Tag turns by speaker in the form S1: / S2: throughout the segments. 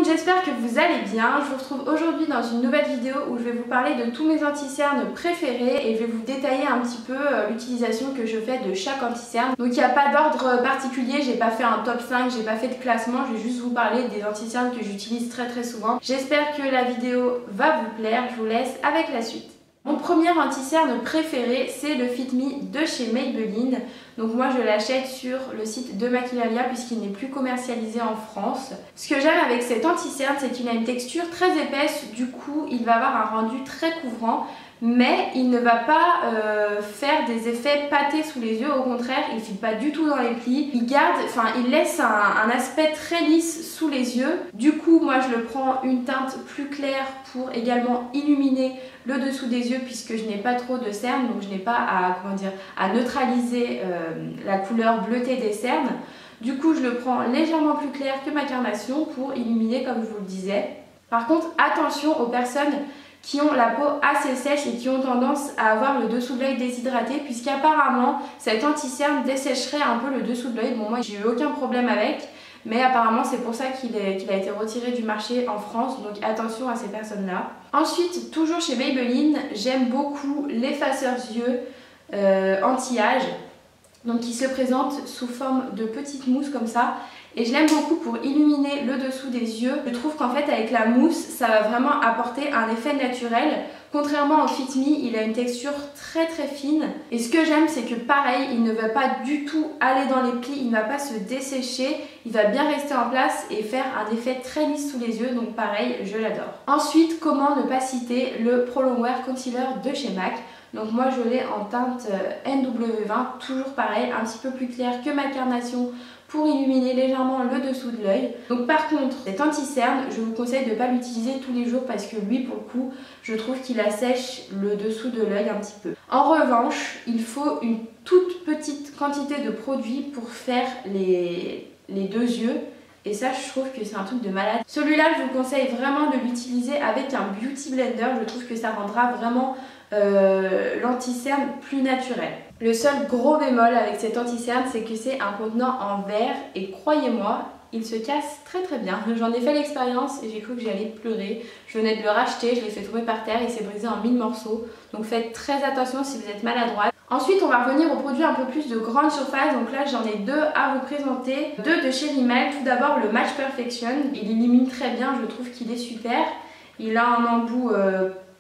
S1: monde, j'espère que vous allez bien. Je vous retrouve aujourd'hui dans une nouvelle vidéo où je vais vous parler de tous mes anti-cernes préférés et je vais vous détailler un petit peu l'utilisation que je fais de chaque anti-cerne. Donc il n'y a pas d'ordre particulier, j'ai pas fait un top 5, j'ai pas fait de classement, je vais juste vous parler des anti-cernes que j'utilise très souvent. J'espère que la vidéo va vous plaire, je vous laisse avec la suite. Mon premier anti-cerne préféré, c'est le Fit Me de chez Maybelline. Donc moi je l'achète sur le site de Maquillalia puisqu'il n'est plus commercialisé en France. Ce que j'aime avec cet anti-cerne, c'est qu'il a une texture très épaisse, du coup il va avoir un rendu très couvrant. Mais il ne va pas faire des effets pâtés sous les yeux, au contraire il ne file pas du tout dans les plis, il laisse un aspect très lisse sous les yeux. Du coup moi je le prends une teinte plus claire pour également illuminer le dessous des yeux puisque je n'ai pas trop de cernes, donc je n'ai pas à neutraliser la couleur bleutée des cernes. Du coup je le prends légèrement plus clair que ma carnation pour illuminer comme je vous le disais. Par contre attention aux personnes qui ont la peau assez sèche et qui ont tendance à avoir le dessous de l'œil déshydraté puisqu'apparemment cet anti-cerne dessécherait un peu le dessous de l'œil. Bon moi j'ai eu aucun problème avec, mais apparemment c'est pour ça qu'il a été retiré du marché en France, donc attention à ces personnes là. Ensuite toujours chez Maybelline, j'aime beaucoup l'effaceur yeux anti-âge, donc qui se présente sous forme de petites mousses comme ça. Et je l'aime beaucoup pour illuminer le dessous des yeux. Je trouve qu'en fait avec la mousse, ça va vraiment apporter un effet naturel. Contrairement au Fit Me, il a une texture très fine. Et ce que j'aime, c'est que pareil, il ne va pas du tout aller dans les plis, il ne va pas se dessécher. Il va bien rester en place et faire un effet très lisse sous les yeux. Donc pareil, je l'adore. Ensuite, comment ne pas citer le Pro Longwear Concealer de chez MAC. Donc moi je l'ai en teinte NW20, toujours pareil, un petit peu plus clair que ma carnation pour illuminer légèrement le dessous de l'œil. Donc par contre, cet anti-cerne, je vous conseille de ne pas l'utiliser tous les jours parce que lui pour le coup, je trouve qu'il assèche le dessous de l'œil un petit peu. En revanche, il faut une toute petite quantité de produit pour faire les deux yeux. Et ça je trouve que c'est un truc de malade. Celui-là je vous conseille vraiment de l'utiliser avec un beauty blender. Je trouve que ça rendra vraiment l'anti-cerne plus naturel. Le seul gros bémol avec cet anti-cerne, c'est que c'est un contenant en verre et croyez-moi, il se casse très bien. J'en ai fait l'expérience et j'ai cru que j'allais pleurer. Je venais de le racheter, je l'ai fait tomber par terre, il s'est brisé en 1000 morceaux. Donc faites très attention si vous êtes maladroit. Ensuite on va revenir aux produits un peu plus de grande surface. Donc là j'en ai deux à vous présenter. Deux de chez Rimmel. Tout d'abord le Match Perfection. Il illumine très bien, je trouve qu'il est super. Il a un embout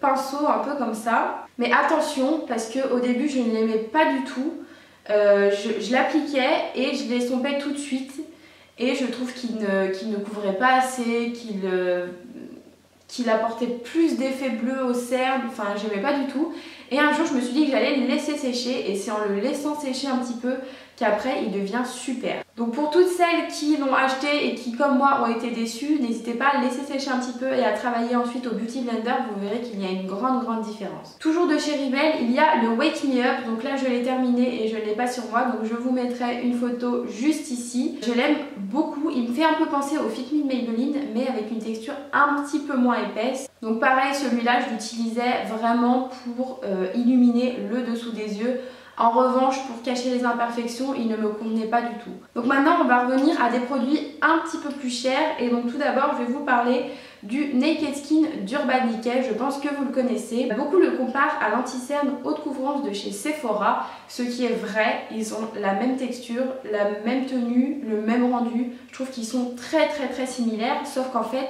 S1: pinceau un peu comme ça. Mais attention parce qu'au début je ne l'aimais pas du tout. Je l'appliquais et je l'estompais tout de suite. Et je trouve qu'il ne couvrait pas assez, qu'il apportait plus d'effet bleu aux cernes, enfin j'aimais pas du tout. Et un jour je me suis dit que j'allais le laisser sécher et c'est en le laissant sécher un petit peu qu'après il devient super. Donc pour toutes celles qui l'ont acheté et qui comme moi ont été déçues, n'hésitez pas à le laisser sécher un petit peu et à travailler ensuite au Beauty Blender, vous verrez qu'il y a une grande différence. Toujours de chez Rimmel, il y a le Wake Me Up, donc là je l'ai terminé et je ne l'ai pas sur moi, donc je vous mettrai une photo juste ici. Je l'aime beaucoup, il me fait un peu penser au Fit Me de Maybelline mais avec une texture un petit peu moins épaisse. Donc pareil, celui-là je l'utilisais vraiment pour illuminer le dessous des yeux. En revanche, pour cacher les imperfections, il ne me convenait pas du tout. Donc maintenant, on va revenir à des produits un petit peu plus chers. Et donc tout d'abord, je vais vous parler du Naked Skin d'Urban Decay. Je pense que vous le connaissez. Beaucoup le comparent à l'anti-cerne haute couvrance de chez Sephora. Ce qui est vrai, ils ont la même texture, la même tenue, le même rendu. Je trouve qu'ils sont très similaires, sauf qu'en fait,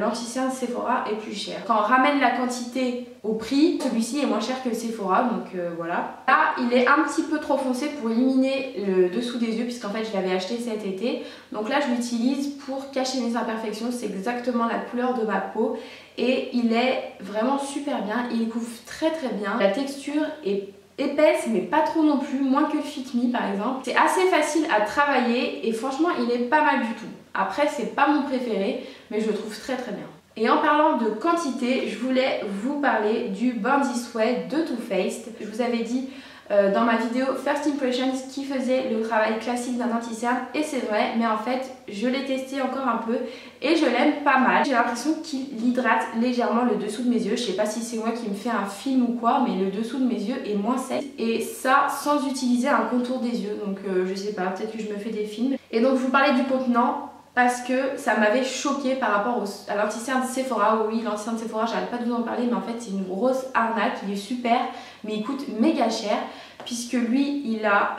S1: l'anti-cerne Sephora est plus cher. Quand on ramène la quantité au prix, celui-ci est moins cher que Sephora, donc voilà. Là, il est un petit peu trop foncé pour éliminer le dessous des yeux, puisqu'en fait je l'avais acheté cet été. Donc là, je l'utilise pour cacher mes imperfections, c'est exactement la couleur de ma peau. Et il est vraiment super bien, il couvre très bien. La texture est épaisse mais pas trop non plus, moins que le Fit Me par exemple. C'est assez facile à travailler et franchement il est pas mal du tout. Après c'est pas mon préféré mais je le trouve très bien. Et en parlant de quantité, je voulais vous parler du Born This Way de Too Faced. Je vous avais dit dans ma vidéo First Impressions qui faisait le travail classique d'un anti-cerne et c'est vrai, mais en fait je l'ai testé encore un peu et je l'aime pas mal. J'ai l'impression qu'il hydrate légèrement le dessous de mes yeux. Je sais pas si c'est moi qui me fais un film ou quoi, mais le dessous de mes yeux est moins sec et ça sans utiliser un contour des yeux. Donc je sais pas, peut-être que je me fais des films. Et donc je vous parlais du contenant. parce que ça m'avait choqué par rapport à l'anti-cerne Sephora. Oui, l'anti-cerne Sephora, j'arrête pas de vous en parler, mais en fait c'est une grosse arnaque. Il est super, mais il coûte méga cher, puisque lui il a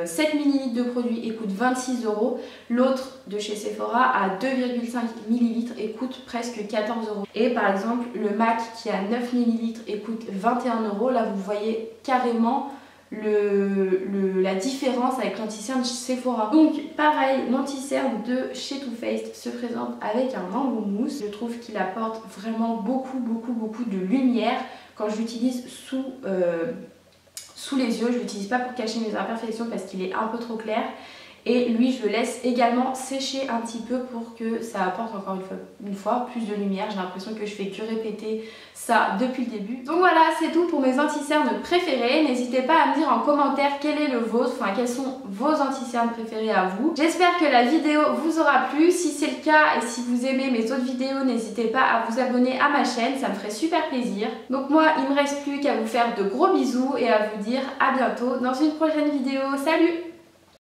S1: 7 ml de produit et coûte 26 €. L'autre de chez Sephora a 2,5 ml et coûte presque 14 €. Et par exemple le MAC qui a 9 ml et coûte 21 €, là vous voyez carrément la différence avec l'anti-cerne Sephora. Donc pareil, l'anti-cerne de chez Too Faced se présente avec un embout mousse. Je trouve qu'il apporte vraiment beaucoup de lumière quand je l'utilise sous les yeux. Je l'utilise pas pour cacher mes imperfections parce qu'il est un peu trop clair. Et lui je le laisse également sécher un petit peu pour que ça apporte encore une fois plus de lumière. J'ai l'impression que je fais que répéter ça depuis le début. Donc voilà, c'est tout pour mes anti-cernes préférés. N'hésitez pas à me dire en commentaire quel est le vôtre, enfin quels sont vos anti-cernes préférés à vous. J'espère que la vidéo vous aura plu. Si c'est le cas et si vous aimez mes autres vidéos, n'hésitez pas à vous abonner à ma chaîne, ça me ferait super plaisir. Donc moi, il me reste plus qu'à vous faire de gros bisous et à vous dire à bientôt dans une prochaine vidéo. Salut!